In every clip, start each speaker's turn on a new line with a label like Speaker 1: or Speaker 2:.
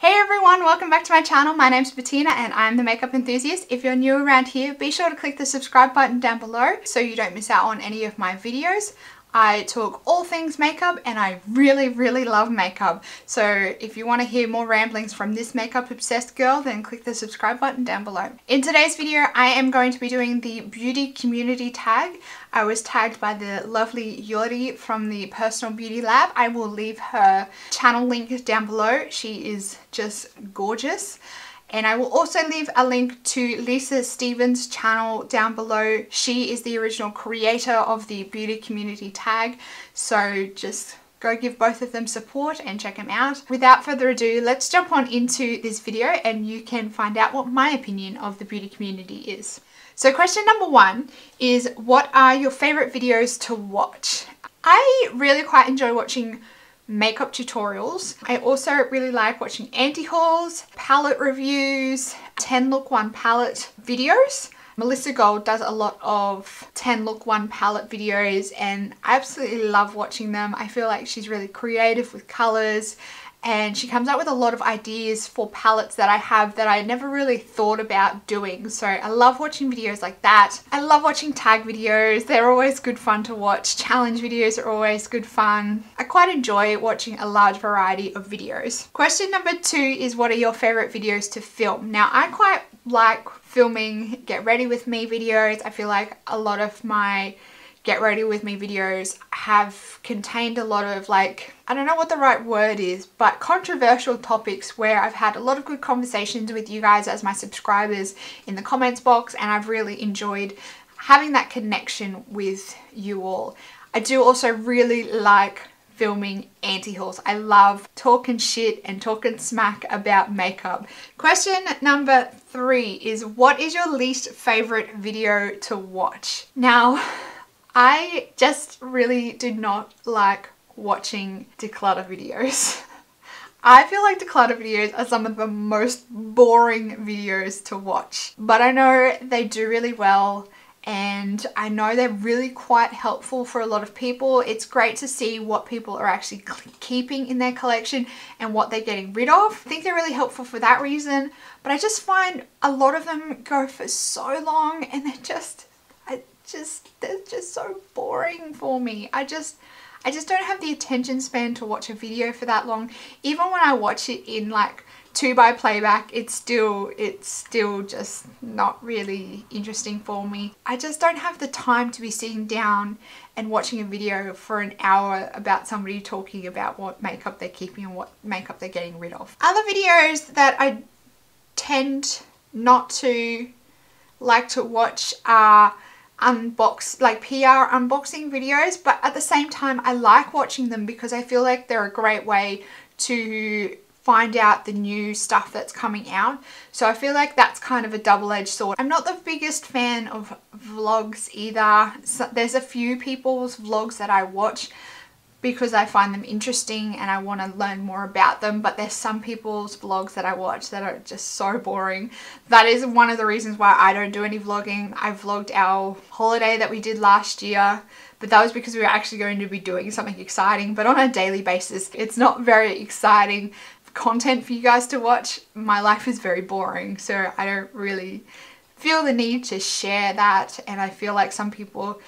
Speaker 1: Hey everyone, welcome back to my channel. My name's Bettina and I'm the Makeup Enthusiast. If you're new around here, be sure to click the subscribe button down below so you don't miss out on any of my videos. I talk all things makeup and I really love makeup. So if you want to hear more ramblings from this makeup obsessed girl, then click the subscribe button down below. In today's video, I am going to be doing the beauty community tag. I was tagged by the lovely Yori from the Personal Beauty Lab. I will leave her channel link down below. She is just gorgeous. And I will also leave a link to Lisa Stevens' channel down below. She is the original creator of the beauty community tag. So just go give both of them support and check them out. Without further ado, let's jump on into this video and you can find out what my opinion of the beauty community is. So question number one is, what are your favorite videos to watch? I really quite enjoy watching makeup tutorials. I also really like watching anti-hauls, palette reviews, 10 look 1 palette videos. Melissa Gold does a lot of 10 look 1 palette videos and I absolutely love watching them. I feel like she's really creative with colors and she comes up with a lot of ideas for palettes that I have that I never really thought about doing. So I love watching videos like that. I love watching tag videos. They're always good fun to watch. Challenge videos are always good fun. I quite enjoy watching a large variety of videos. Question number two is, what are your favorite videos to film? Now, I quite like filming get ready with me videos. I feel like a lot of my get ready with me videos have contained a lot of, like, I don't know what the right word is, but controversial topics where I've had a lot of good conversations with you guys as my subscribers in the comments box, and I've really enjoyed having that connection with you all. I do also really like filming anti-hauls. I love talking shit and talking smack about makeup. Question number three is, what is your least favorite video to watch? Now, I just really do not like watching declutter videos. I feel like declutter videos are some of the most boring videos to watch, but I know they do really well and I know they're really quite helpful for a lot of people. It's great to see what people are actually keeping in their collection and what they're getting rid of. I think they're really helpful for that reason, but I just find a lot of them go for so long and they're just so boring for me. I just don't have the attention span to watch a video for that long. Even when I watch it in like 2x playback, it's still just not really interesting for me. I just don't have the time to be sitting down and watching a video for an hour about somebody talking about what makeup they're keeping and what makeup they're getting rid of. Other videos that I tend not to like to watch are like PR unboxing videos, but at the same time I like watching them because I feel like they're a great way to find out the new stuff that's coming out. So I feel like that's kind of a double-edged sword. I'm not the biggest fan of vlogs either. So there's a few people's vlogs that I watch because I find them interesting and I want to learn more about them, but there's some people's vlogs that I watch that are just so boring. That is one of the reasons why I don't do any vlogging. I vlogged our holiday that we did last year, but that was because we were actually going to be doing something exciting, but on a daily basis it's not very exciting content for you guys to watch. My life is very boring, so I don't really feel the need to share that, and I feel like some people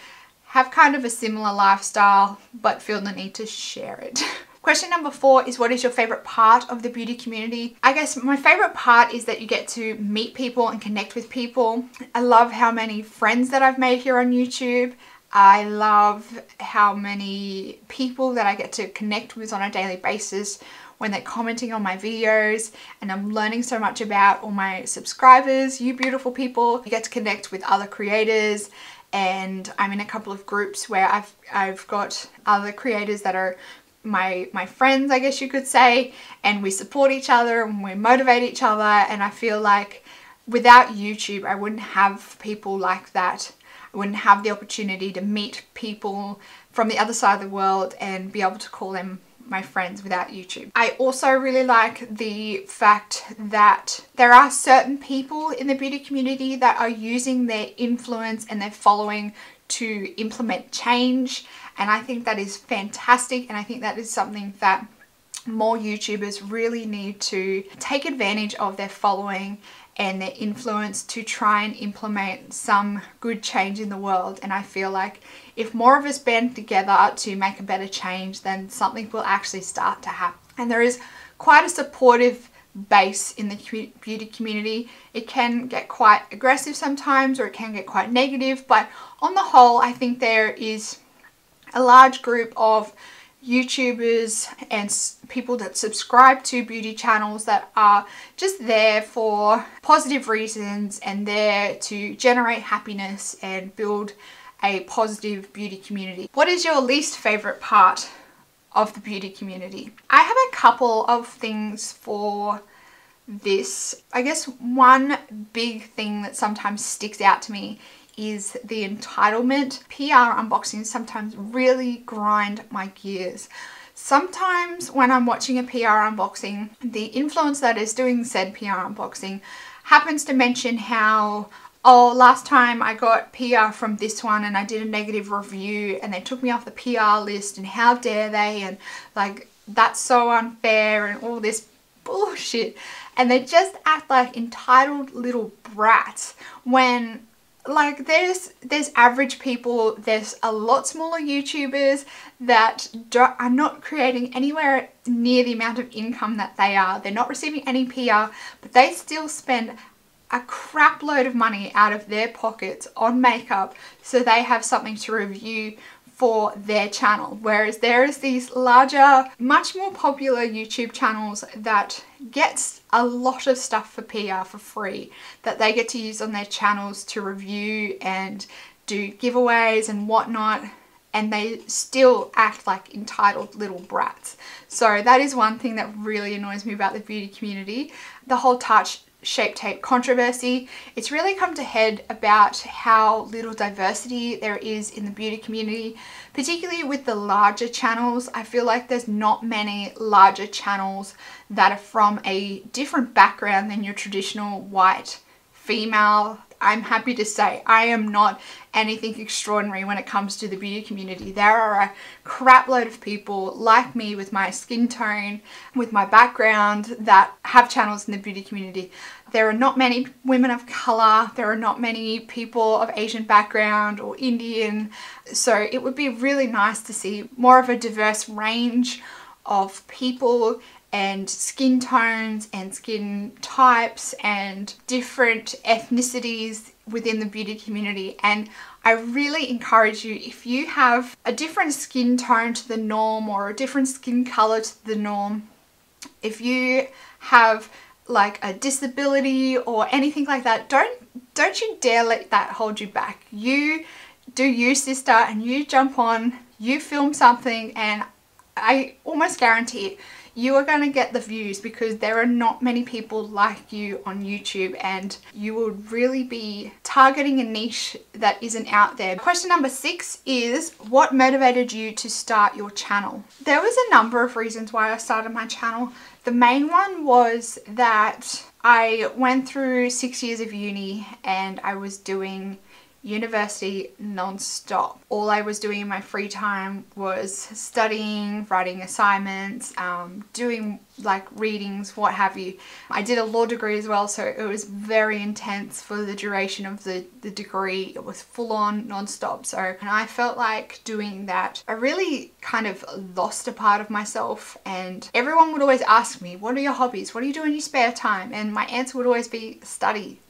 Speaker 1: have kind of a similar lifestyle but feel the need to share it. Question number four is, what is your favorite part of the beauty community? I guess my favorite part is that you get to meet people and connect with people. I love how many friends that I've made here on YouTube. I love how many people that I get to connect with on a daily basis when they're commenting on my videos, and I'm learning so much about all my subscribers, you beautiful people. You get to connect with other creators, and I'm in a couple of groups where I've got other creators that are my friends, I guess you could say, and we support each other and we motivate each other, and I feel like without YouTube I wouldn't have people like that. I wouldn't have the opportunity to meet people from the other side of the world and be able to call them my friends without YouTube. I also really like the fact that there are certain people in the beauty community that are using their influence and their following to implement change, and I think that is fantastic, and I think that is something that more YouTubers really need to take advantage of their following and their influence to try and implement some good change in the world. And I feel like if more of us band together to make a better change, then something will actually start to happen. And there is quite a supportive base in the beauty community. It can get quite aggressive sometimes, or it can get quite negative, but on the whole, I think there is a large group of YouTubers and people that subscribe to beauty channels that are just there for positive reasons and there to generate happiness and build a positive beauty community. What is your least favorite part of the beauty community? I have a couple of things for this. I guess one big thing that sometimes sticks out to me is the entitlement. PR unboxings sometimes really grind my gears. Sometimes when I'm watching a PR unboxing, the influencer that is doing said PR unboxing happens to mention how, oh, last time I got PR from this one and I did a negative review and they took me off the PR list, and how dare they, and like, that's so unfair, and all this bullshit. And they just act like entitled little brats when, like, there's average people, there's a lot smaller YouTubers that are not creating anywhere near the amount of income that they are. They're not receiving any PR, but they still spend a crap load of money out of their pockets on makeup so they have something to review for their channel. Whereas there is these larger, much more popular YouTube channels that gets a lot of stuff for PR for free that they get to use on their channels to review and do giveaways and whatnot, and they still act like entitled little brats. So that is one thing that really annoys me about the beauty community. The whole Tarte Shape Tape controversy, it's really come to head about how little diversity there is in the beauty community, particularly with the larger channels. I feel like there's not many larger channels that are from a different background than your traditional white female. I'm happy to say I am not anything extraordinary when it comes to the beauty community. There are a crap load of people like me with my skin tone, with my background, that have channels in the beauty community. There are not many women of color. There are not many people of Asian background or Indian. So it would be really nice to see more of a diverse range of people and skin tones and skin types and different ethnicities within the beauty community. And I really encourage you, if you have a different skin tone to the norm or a different skin color to the norm, if you have like a disability or anything like that, don't you dare let that hold you back. You do you, sister, and you jump on, you film something, and I almost guarantee it, you are going to get the views, because there are not many people like you on YouTube, and you will really be targeting a niche that isn't out there. Question number 6 is, what motivated you to start your channel? There was a number of reasons why I started my channel. The main one was that I went through 6 years of uni and I was doing university non-stop. All I was doing in my free time was studying, writing assignments, doing like readings, what have you. I did a law degree as well, so it was very intense for the duration of the degree. It was full on non-stop. So, and I felt like doing that, I really kind of lost a part of myself, and everyone would always ask me, what are your hobbies? What do you do in your spare time? And my answer would always be study.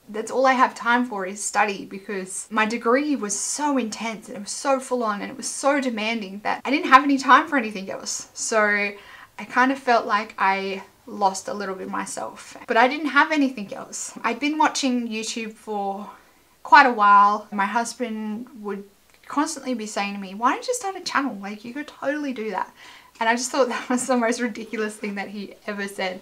Speaker 1: That's all I have time for, is study, because my degree was so intense and it was so full on and it was so demanding that I didn't have any time for anything else. So I kind of felt like I lost a little bit of myself, but I didn't have anything else. I'd been watching YouTube for quite a while. My husband would constantly be saying to me, why don't you start a channel? Like, you could totally do that. And I just thought that was the most ridiculous thing that he ever said.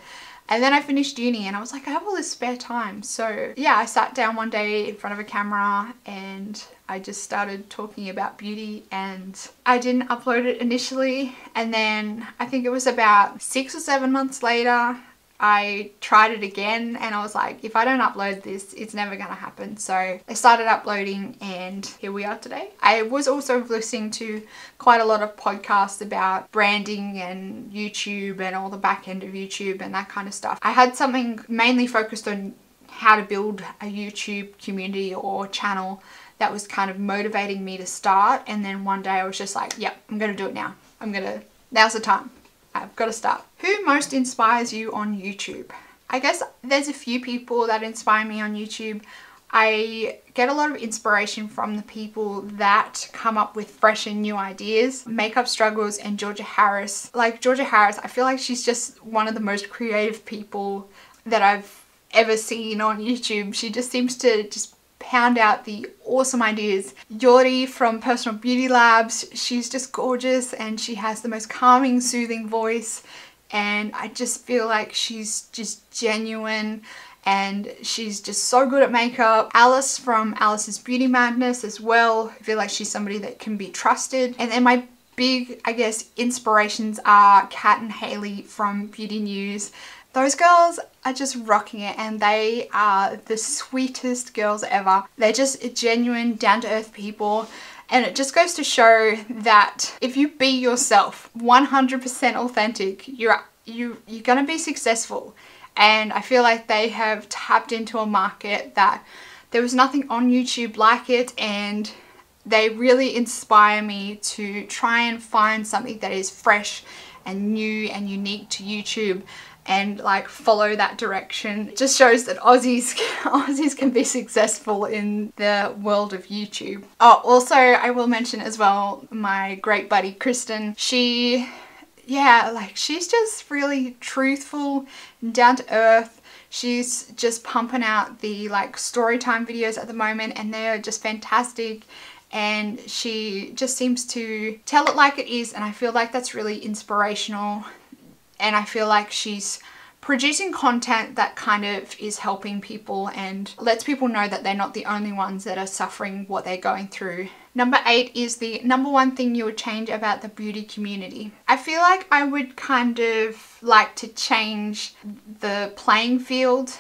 Speaker 1: And then I finished uni and I was like, I have all this spare time. So yeah, I sat down one day in front of a camera and I just started talking about beauty, and I didn't upload it initially. And then I think it was about 6 or 7 months later, I tried it again and I was like, if I don't upload this, it's never gonna happen. So I started uploading and here we are today. I was also listening to quite a lot of podcasts about branding and YouTube and all the back end of YouTube and that kind of stuff. I had something mainly focused on how to build a YouTube community or channel that was kind of motivating me to start, and then one day I was just like, yep, I'm gonna do it now. Now's the time. I've got to start. Who most inspires you on YouTube? I guess there's a few people that inspire me on YouTube. I get a lot of inspiration from the people that come up with fresh and new ideas. Makeup Struggles and Georgia Harris. Like Georgia Harris, I feel like she's just one of the most creative people that I've ever seen on YouTube. She just seems to just pound out the awesome ideas. Jordi from Personal Beauty Labs, she's just gorgeous and she has the most calming, soothing voice, and I just feel like she's just genuine and she's just so good at makeup. Alice from Alice's Beauty Madness as well. I feel like she's somebody that can be trusted. And then my big, I guess, inspirations are Kat and Haley from Beauty News. Those girls are just rocking it and they are the sweetest girls ever. They're just genuine, down-to-earth people, and it just goes to show that if you be yourself, 100% authentic, you're gonna be successful. And I feel like they have tapped into a market that there was nothing on YouTube like it, and they really inspire me to try and find something that is fresh and new and unique to YouTube and like follow that direction. It just shows that Aussies can be successful in the world of YouTube. Oh, also I will mention as well my great buddy Kristen. She's just really truthful and down to earth. She's just pumping out the like story time videos at the moment and they're just fantastic. And she just seems to tell it like it is, and I feel like that's really inspirational. And I feel like she's producing content that kind of is helping people and lets people know that they're not the only ones that are suffering what they're going through. Number 8 is the number one thing you would change about the beauty community. I feel like I would kind of like to change the playing field.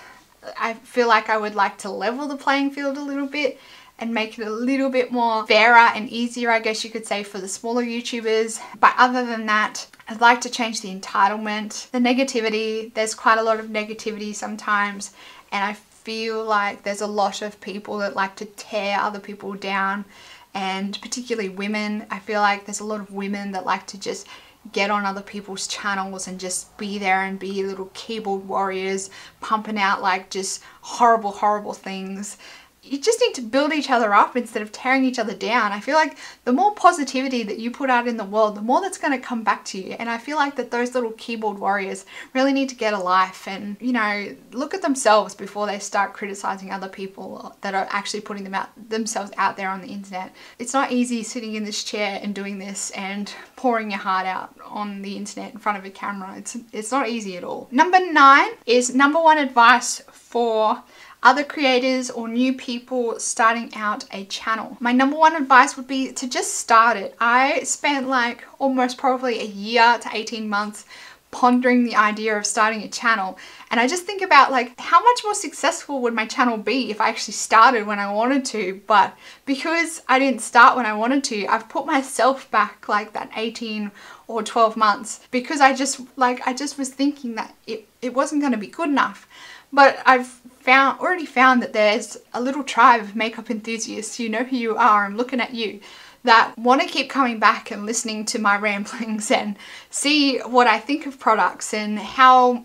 Speaker 1: I feel like I would like to level the playing field a little bit and make it a little bit more fairer and easier, I guess you could say, for the smaller YouTubers. But other than that, I'd like to change the entitlement, the negativity. There's quite a lot of negativity sometimes, and I feel like there's a lot of people that like to tear other people down, and particularly women. I feel like there's a lot of women that like to just get on other people's channels and just be there and be little keyboard warriors pumping out like just horrible things. You just need to build each other up instead of tearing each other down. I feel like the more positivity that you put out in the world, the more that's going to come back to you. And I feel like that those little keyboard warriors really need to get a life and, you know, look at themselves before they start criticizing other people that are actually putting themselves out there on the internet. It's not easy sitting in this chair and doing this and pouring your heart out on the internet in front of a camera. It's not easy at all. Number 9 is number one advice for other creators or new people starting out a channel. My number one advice would be to just start it. I spent like almost probably a year to 18 months pondering the idea of starting a channel, and I just think about like how much more successful would my channel be if I actually started when I wanted to. But because I didn't start when I wanted to, I've put myself back like that 18 or 12 months because I just was thinking that it wasn't going to be good enough. But I've already found that there's a little tribe of makeup enthusiasts, you know who you are, I'm looking at you, that want to keep coming back and listening to my ramblings and see what I think of products and how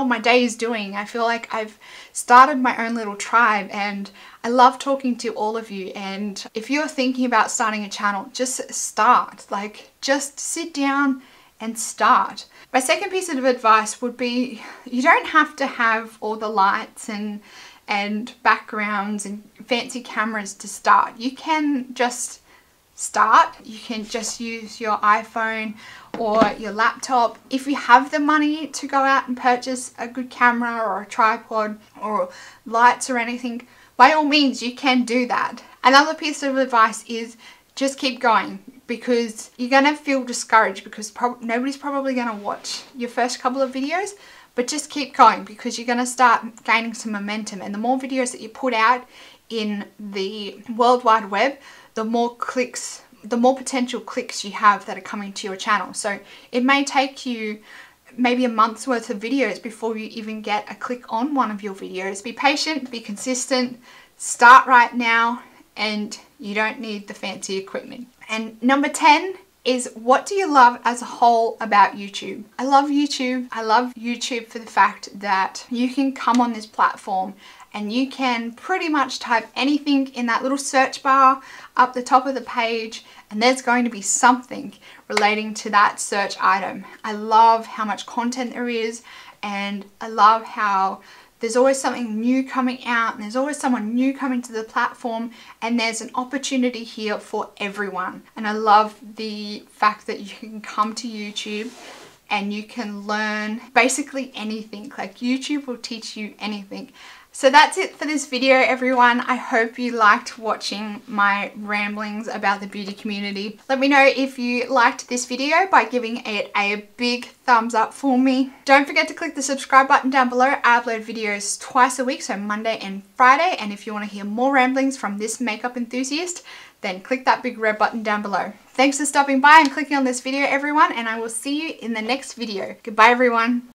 Speaker 1: my day is doing. I feel like I've started my own little tribe and I love talking to all of you. And if you're thinking about starting a channel, just start. Like, just sit down and start. My second piece of advice would be you don't have to have all the lights and backgrounds and fancy cameras to start. You can just start. You can just use your iPhone or your laptop. If you have the money to go out and purchase a good camera or a tripod or lights or anything, by all means you can do that. Another piece of advice is just keep going. because you're gonna feel discouraged because nobody's probably gonna watch your first couple of videos. But just keep going, because you're gonna start gaining some momentum, and the more videos that you put out in the World Wide Web, the more clicks, the more potential clicks you have that are coming to your channel. So it may take you maybe a month's worth of videos before you even get a click on one of your videos. Be patient, be consistent, start right now, and you don't need the fancy equipment. And number 10 is, what do you love as a whole about YouTube? I love YouTube. I love YouTube for the fact that you can come on this platform and you can pretty much type anything in that little search bar up the top of the page, and there's going to be something relating to that search item. I love how much content there is, and I love how there's always something new coming out, and there's always someone new coming to the platform, and there's an opportunity here for everyone. And I love the fact that you can come to YouTube and you can learn basically anything. Like, YouTube will teach you anything. So that's it for this video, everyone. I hope you liked watching my ramblings about the beauty community. Let me know if you liked this video by giving it a big thumbs up for me. Don't forget to click the subscribe button down below. I upload videos twice a week, so Monday and Friday. And if you want to hear more ramblings from this makeup enthusiast, then click that big red button down below. Thanks for stopping by and clicking on this video, everyone, and I will see you in the next video. Goodbye, everyone.